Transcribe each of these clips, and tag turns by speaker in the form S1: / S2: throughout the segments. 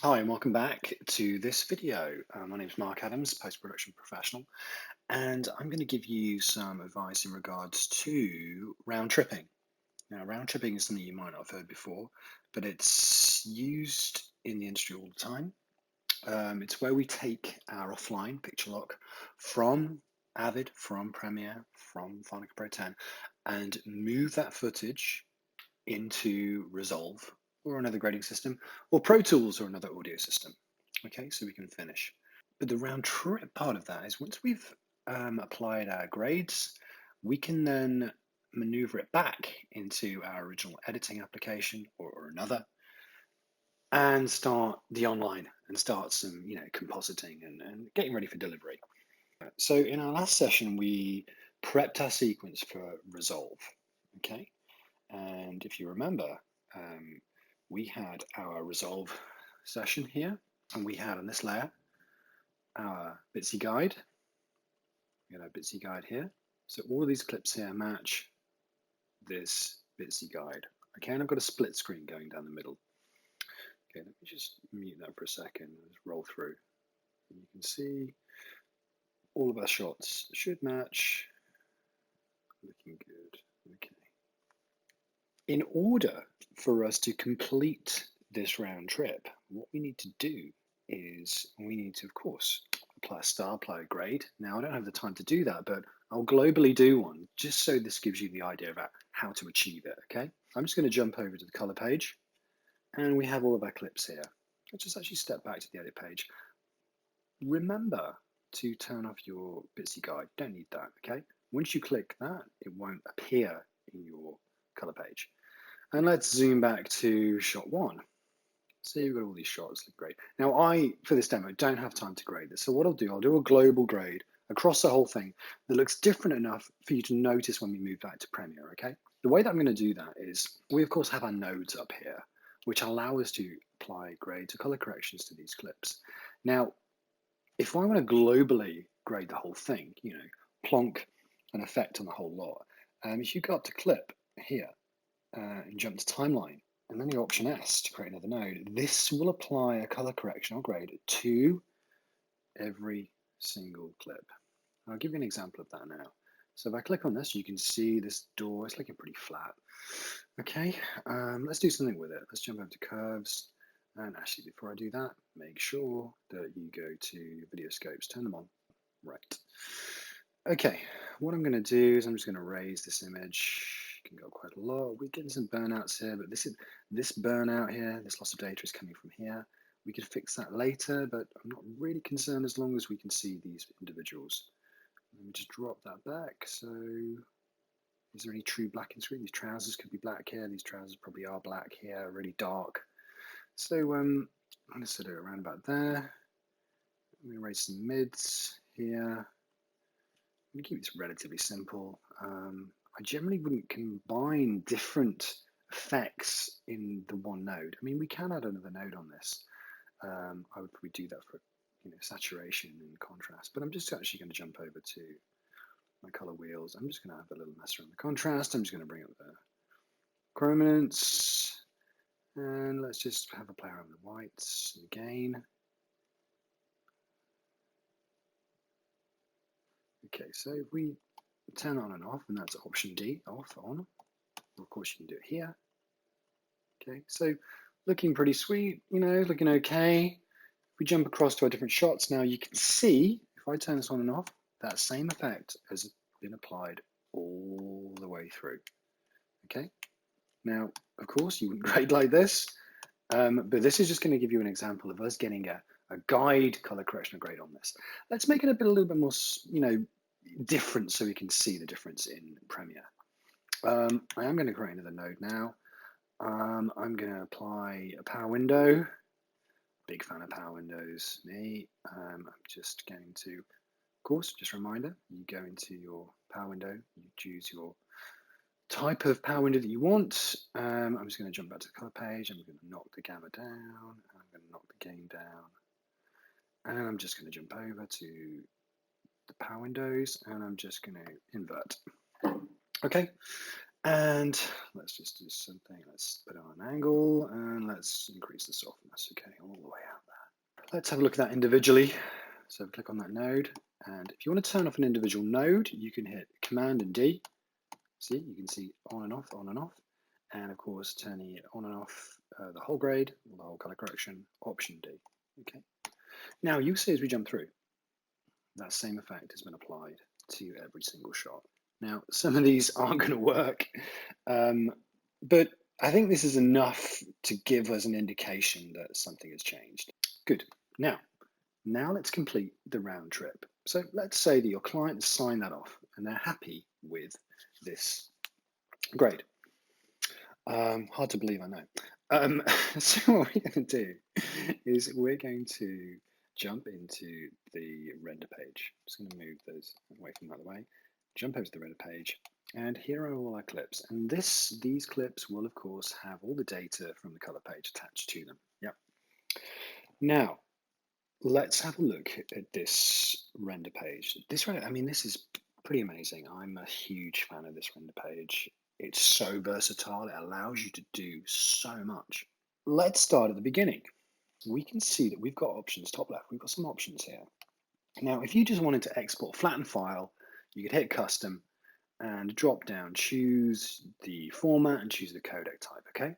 S1: Hi, and welcome back to this video. My name is Mark Adams, post-production professional, and I'm going to give you some advice in regards to round tripping. Now, round tripping is something you might not have heard before, but it's used in the industry all the time. It's where we take our offline picture lock from Avid, from Premiere, from Final Cut Pro 10, and move that footage into Resolve or another grading system, or Pro Tools or another audio system. Okay, so we can finish. But the round trip part of that is once we've applied our grades, we can then maneuver it back into our original editing application or another and start the online and start some compositing and getting ready for delivery. So in our last session, we prepped our sequence for Resolve. Okay, and if you remember, we had our Resolve session here, and we had on this layer our BitSee guide. We got our BitSee guide here. So all of these clips here match this BitSee guide. Okay, and I've got a split screen going down the middle. Okay, let me just mute that for a second and just roll through. And you can see all of our shots should match. Looking good. Okay. In order for us to complete this round trip, what we need to do is we need to, of course, apply a star, apply a grade. Now, I don't have the time to do that, but I'll globally do one just so this gives you the idea about how to achieve it, okay? I'm just going to jump over to the color page, and we have all of our clips here. Let's just actually step back to the edit page. Remember to turn off your BitSee guide. Don't need that, okay? Once you click that, it won't appear in your color page. And let's zoom back to shot one. So you've got all these shots, look great. Now for this demo, don't have time to grade this. So what I'll do a global grade across the whole thing that looks different enough for you to notice when we move back to Premiere, okay? The way that I'm gonna do that is, we of course have our nodes up here, which allow us to apply grades or color corrections to these clips. Now, if I wanna globally grade the whole thing, plonk an effect on the whole lot, if you go up to clip here, and jump to timeline, and then your option S to create another node, this will apply a color correction or grade to every single clip. I'll give you an example of that now. So if I click on this, you can see this door is looking pretty flat. Okay, let's do something with it. Let's jump over to curves. And actually, before I do that, make sure that you go to video scopes, turn them on. Right. Okay, what I'm going to do is I'm just going to raise this image. Can go quite a lot. We're getting some burnouts here, but this burnout here, this loss of data is coming from here. We could fix that later, but I'm not really concerned as long as we can see these individuals. Let me just drop that back. So is there any true black in screen? These trousers could be black here. These trousers probably are black here, really dark. So I'm going to set it around about there. I'm going to raise some mids here. I'm going to keep this relatively simple. I generally wouldn't combine different effects in the one node. I mean, we can add another node on this. I would probably do that for saturation and contrast, but I'm just actually going to jump over to my color wheels. I'm just going to have a little mess around the contrast. I'm just going to bring up the chrominance, and let's just have a play around with the whites again. Okay, so if we turn on and off, and that's option D, off, on. Of course, you can do it here. Okay, so looking pretty sweet, looking okay. If we jump across to our different shots now, you can see, if I turn this on and off, that same effect has been applied all the way through. Okay, now, of course, you wouldn't grade like this, but this is just going to give you an example of us getting a guide color correction grade on this. Let's make it a little bit more, different so we can see the difference in Premiere. I am going to create another node now. I'm going to apply a power window. Big fan of power windows, me. I'm just going to, of course, just a reminder, you go into your power window, you choose your type of power window that you want. I'm just going to jump back to the color page. I'm going to knock the gamma down. I'm going to knock the gain down. And I'm just going to jump over to the power windows, and I'm just going to invert. Okay, And let's just do something. Let's put it on an angle and let's increase the softness. Okay, all the way out there. Let's have a look at that individually. So click on that node. And if you want to turn off an individual node, you can hit Command and D. See, you can see on and off, on and off. And of course, turning it on and off the whole grade, or the whole color correction, Option D. Okay. Now you see as we jump through, that same effect has been applied to every single shot. Now, some of these aren't going to work, but I think this is enough to give us an indication that something has changed. Good. Now let's complete the round trip. So let's say that your client has signed that off and they're happy with this grade. Hard to believe, I know. So what we're going to do is we're going to jump into the render page. I'm just going to move those away from the way. Jump over to the render page, and here are all our clips. And these clips will, of course, have all the data from the color page attached to them. Yep. Now, let's have a look at this render page. This is pretty amazing. I'm a huge fan of this render page. It's so versatile. It allows you to do so much. Let's start at the beginning. We can see that we've got options, top left, we've got some options here. Now, if you just wanted to export a flattened file, you could hit custom and drop down, choose the format and choose the codec type, okay?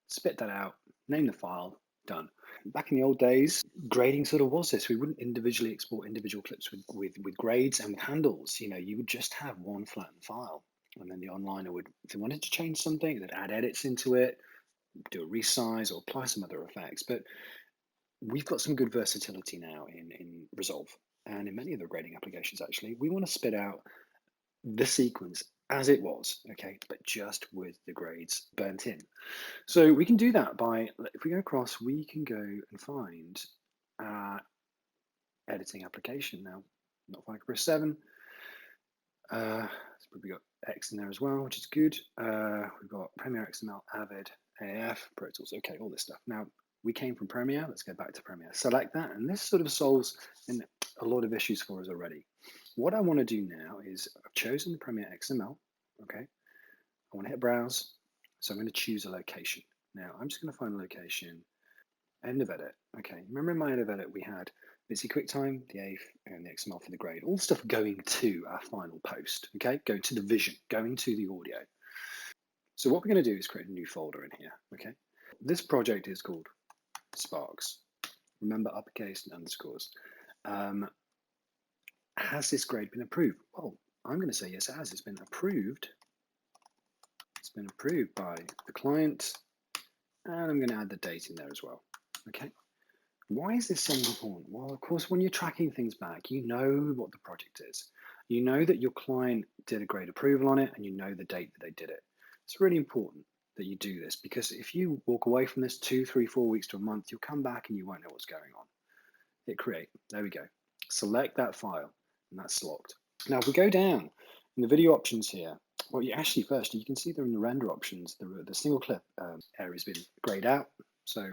S1: Spit that out, name the file, done. Back in the old days, grading sort of was this. We wouldn't individually export individual clips with grades and with handles. You know, you would just have one flattened file. And then the onliner would, if they wanted to change something, they'd add edits into it, do a resize or apply some other effects. But we've got some good versatility now in Resolve and in many other grading applications, actually. We want to spit out the sequence as it was, okay, but just with the grades burnt in. So we can do that by, if we go across, we can go and find our editing application now. Not Final Cut Pro 7. So we've got X in there as well, which is good. We've got Premiere XML, Avid, AF, Pro Tools, okay, all this stuff. Now, we came from Premiere, let's go back to Premiere. Select that, and this sort of solves a lot of issues for us already. What I want to do now is I've chosen the Premiere XML, okay? I want to hit Browse, so I'm going to choose a location. Now, I'm just going to find a location, end of edit. Okay, remember in my end of edit, we had BitSee QuickTime, the AF, and the XML for the grade. All the stuff going to our final post, okay? Going to the vision, going to the audio. So what we're going to do is create a new folder in here, okay? This project is called Sparks. Remember uppercase and underscores. Has this grade been approved? Well, I'm going to say yes, it has. It's been approved. It's been approved by the client, and I'm going to add the date in there as well. Okay. Why is this so important? Well, of course, when you're tracking things back, you know what the project is. You know that your client did a grade approval on it, and you know the date that they did it. It's really important that you do this, because if you walk away from this 2, 3, 4 weeks to a month, you'll come back and you won't know what's going on. Hit create. There we go. Select that file, and that's locked. Now, if we go down in the video options here, well, you actually first, you can see there in the render options, the single clip area has been grayed out. So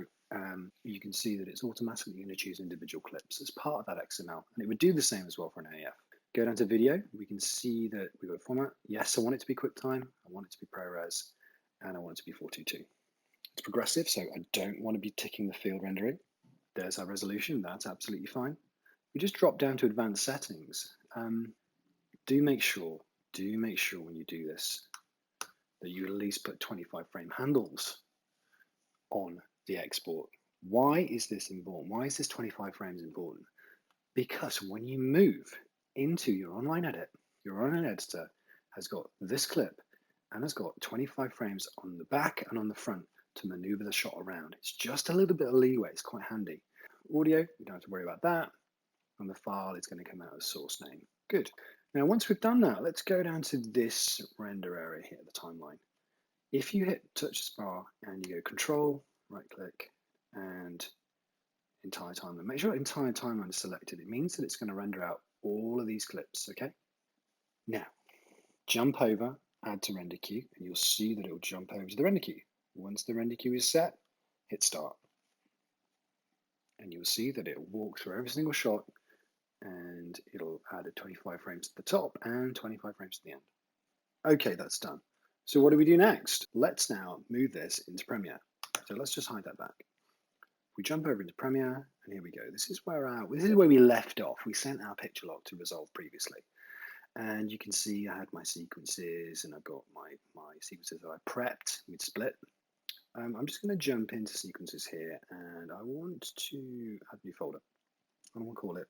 S1: you can see that it's automatically going to choose individual clips as part of that XML. And it would do the same as well for an AF. Go down to video, we can see that we've got a format. Yes, I want it to be QuickTime, I want it to be ProRes, and I want it to be 422. It's progressive, so I don't want to be ticking the field rendering. There's our resolution, that's absolutely fine. We just drop down to advanced settings. Do make sure when you do this that you at least put 25 frame handles on the export. Why is this important? Why is this 25 frames important? Because when you move into your online edit, your online editor has got this clip and has got 25 frames on the back and on the front to maneuver the shot around. It's just a little bit of leeway, it's quite handy. Audio, you don't have to worry about that. And the file is going to come out as source name. Good. Now, once we've done that, let's go down to this render area here, the timeline. If you hit touch this bar and you go control, right click, and entire timeline, make sure entire timeline is selected. It means that it's going to render out all of these clips, okay? Now, jump over, add to render queue, and you'll see that it will jump over to the render queue. Once the render queue is set, hit start. And you'll see that it will walk through every single shot, and it'll add a 25 frames to the top and 25 frames to the end. Okay, that's done. So what do we do next? Let's now move this into Premiere. So let's just hide that back. We jump over into Premiere, and here we go. This is where we left off. We sent our picture lock to resolve previously. And you can see I had my sequences, and I've got my sequences that I prepped with split. I'm just going to jump into sequences here, and I want to add a new folder. I'm going to call it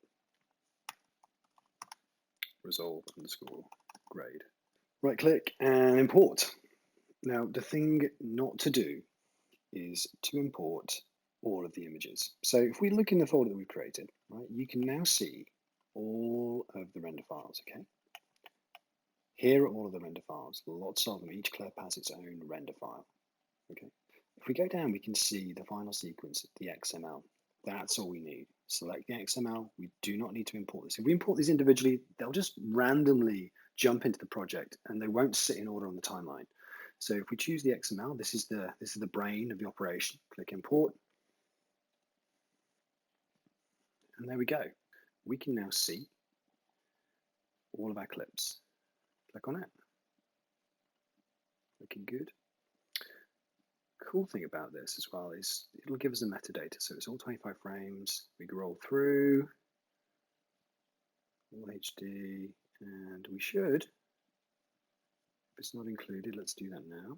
S1: resolve_grade. Right click and import. Now, the thing not to do is to import all of the images. So if we look in the folder that we've created, right, you can now see all of the render files, okay? Here are all of the render files, lots of them. Each clip has its own render file, okay? If we go down, we can see the final sequence, the XML. That's all we need. Select the XML. We do not need to import this. If we import these individually, they'll just randomly jump into the project and they won't sit in order on the timeline. So if we choose the XML, this is the brain of the operation. Click import. And there we go. We can now see all of our clips. Click on it. Looking good. Cool thing about this as well is it'll give us the metadata. So it's all 25 frames. We can roll through, all HD, and we should, if it's not included, let's do that now.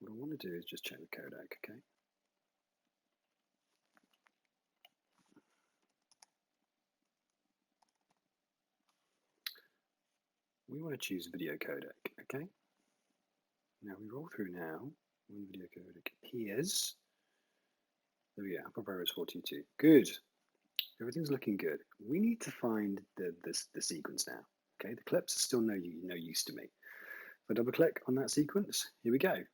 S1: What I want to do is just check the codec, okay? We want to choose video codec, okay? Now we roll through now, when video codec appears. There we go, Apple ProRes 422. Good. Everything's looking good. We need to find the sequence now. Okay, the clips are still no use to me. If I double click on that sequence, here we go.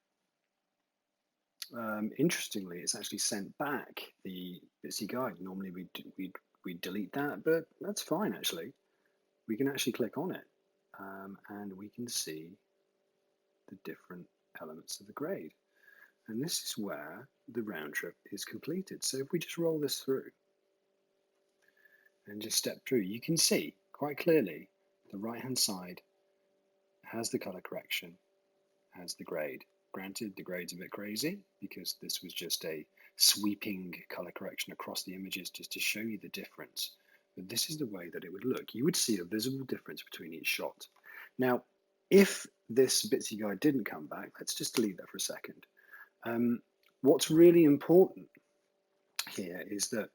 S1: Interestingly, it's actually sent back the BitSee guide. Normally we'd delete that, but that's fine actually. We can actually click on it and we can see the different elements of the grade. And this is where the round trip is completed. So if we just roll this through and just step through, you can see quite clearly the right hand side has the color correction, has the grade. Granted, the grade's a bit crazy because this was just a sweeping color correction across the images just to show you the difference. But this is the way that it would look. You would see a visible difference between each shot. Now, if this BitSee guide didn't come back, let's just delete that for a second. What's really important here is that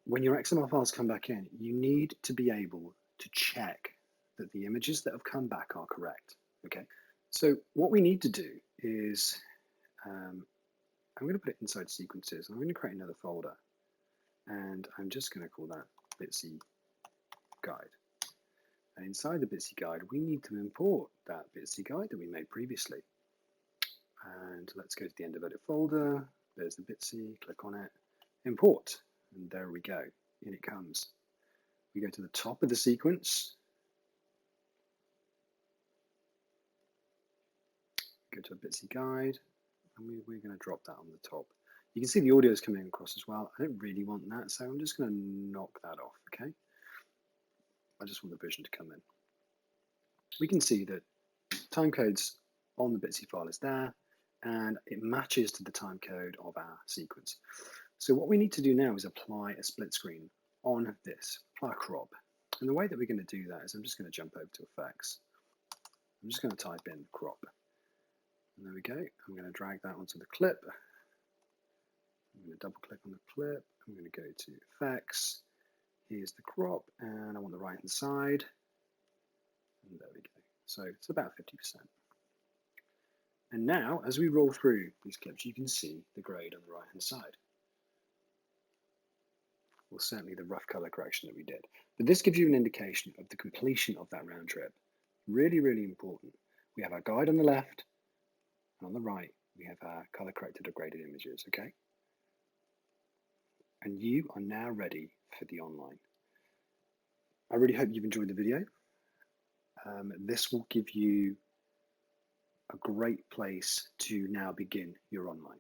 S1: when your XML files come back in, you need to be able to check that the images that have come back are correct, okay? So what we need to do is, I'm going to put it inside sequences. I'm going to create another folder, and I'm just going to call that BitSee guide. And inside the BitSee guide, we need to import that BitSee guide that we made previously. And let's go to the end of edit folder. There's the BitSee, click on it, import, and there we go. In it comes. We go to the top of the sequence, go to a BitSee guide, and we're going to drop that on the top. You can see the audio is coming across as well. I don't really want that, so I'm just going to knock that off, okay? I just want the vision to come in. We can see that time codes on the BitSee file is there, and it matches to the time code of our sequence. So what we need to do now is apply a split screen on this, apply a crop. And the way that we're going to do that is I'm just going to jump over to effects. I'm just going to type in crop. And there we go. I'm going to drag that onto the clip. I'm going to double click on the clip. I'm going to go to effects. Here's the crop, and I want the right hand side. And there we go. So it's about 50%. And now, as we roll through these clips, you can see the grade on the right hand side. Well, certainly the rough color correction that we did. But this gives you an indication of the completion of that round trip. Really, really important. We have our guide on the left, and on the right, we have our color corrected or graded images, okay? And you are now ready for the online. I really hope you've enjoyed the video. This will give you a great place to now begin your online.